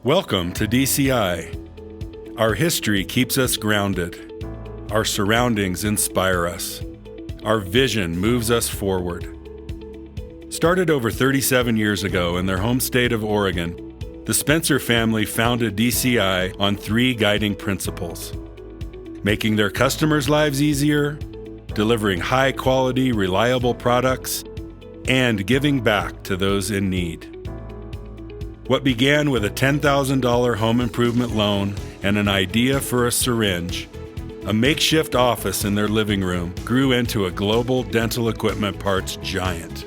Welcome to DCI. Our history keeps us grounded. Our surroundings inspire us. Our vision moves us forward. Started over 37 years ago in their home state of Oregon, the Spencer family founded DCI on three guiding principles: making their customers' lives easier, delivering high-quality, reliable products, and giving back to those in need. What began with a $10,000 home improvement loan and an idea for a syringe, a makeshift office in their living room grew into a global dental equipment parts giant.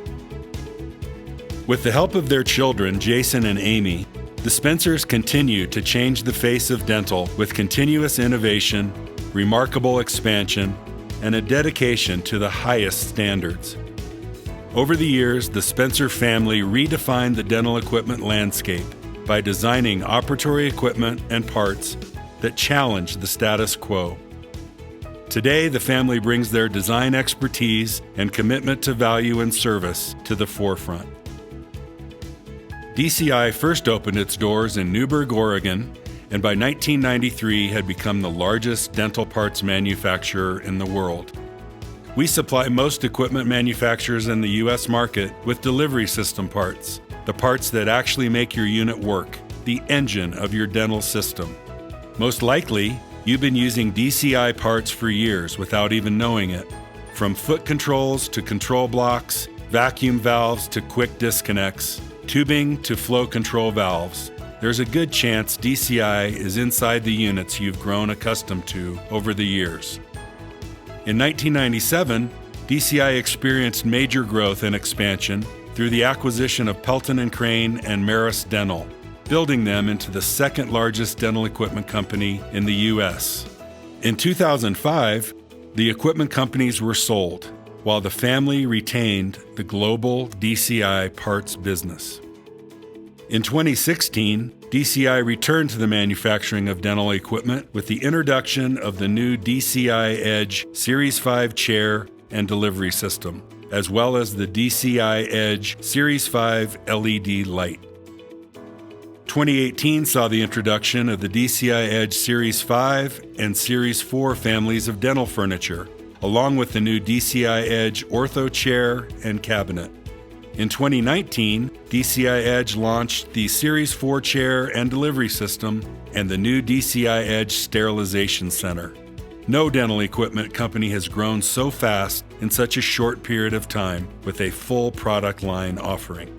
With the help of their children, Jason and Amy, the Spencers continue to change the face of dental with continuous innovation, remarkable expansion, and a dedication to the highest standards. Over the years, the Spencer family redefined the dental equipment landscape by designing operatory equipment and parts that challenge the status quo. Today, the family brings their design expertise and commitment to value and service to the forefront. DCI first opened its doors in Newberg, Oregon, and by 1993 had become the largest dental parts manufacturer in the world. We supply most equipment manufacturers in the U.S. market with delivery system parts, the parts that actually make your unit work, the engine of your dental system. Most likely, you've been using DCI parts for years without even knowing it. From foot controls to control blocks, vacuum valves to quick disconnects, tubing to flow control valves, there's a good chance DCI is inside the units you've grown accustomed to over the years. In 1997, DCI experienced major growth and expansion through the acquisition of Pelton & Crane and Maris Dental, building them into the second largest dental equipment company in the U.S. In 2005, the equipment companies were sold, while the family retained the global DCI parts business. In 2016, DCI returned to the manufacturing of dental equipment with the introduction of the new DCI Edge Series 5 chair and delivery system, as well as the DCI Edge Series 5 LED light. 2018 saw the introduction of the DCI Edge Series 5 and Series 4 families of dental furniture, along with the new DCI Edge Ortho chair and cabinet. In 2019, DCI Edge launched the Series 4 chair and delivery system and the new DCI Edge Sterilization Center. No dental equipment company has grown so fast in such a short period of time with a full product line offering.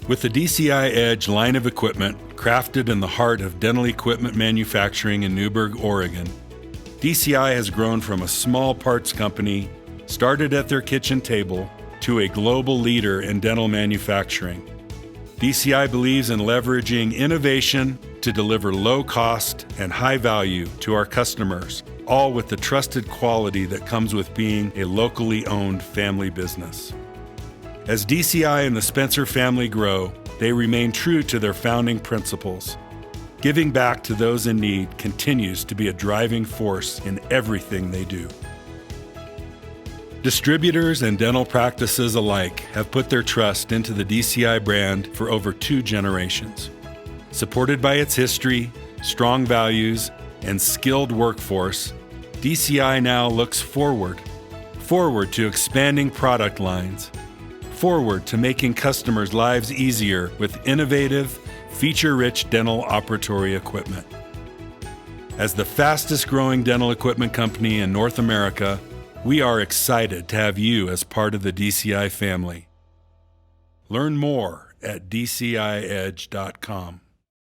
With the DCI Edge line of equipment crafted in the heart of dental equipment manufacturing in Newberg, Oregon, DCI has grown from a small parts company started at their kitchen table to a global leader in dental manufacturing. DCI believes in leveraging innovation to deliver low cost and high value to our customers, all with the trusted quality that comes with being a locally owned family business. As DCI and the Spencer family grow, they remain true to their founding principles. Giving back to those in need continues to be a driving force in everything they do. Distributors and dental practices alike have put their trust into the DCI brand for over 2 generations. Supported by its history, strong values, and skilled workforce, DCI now looks forward to expanding product lines, forward to making customers' lives easier with innovative, feature-rich dental operatory equipment. As the fastest-growing dental equipment company in North America, we are excited to have you as part of the DCI family. Learn more at dciedge.com.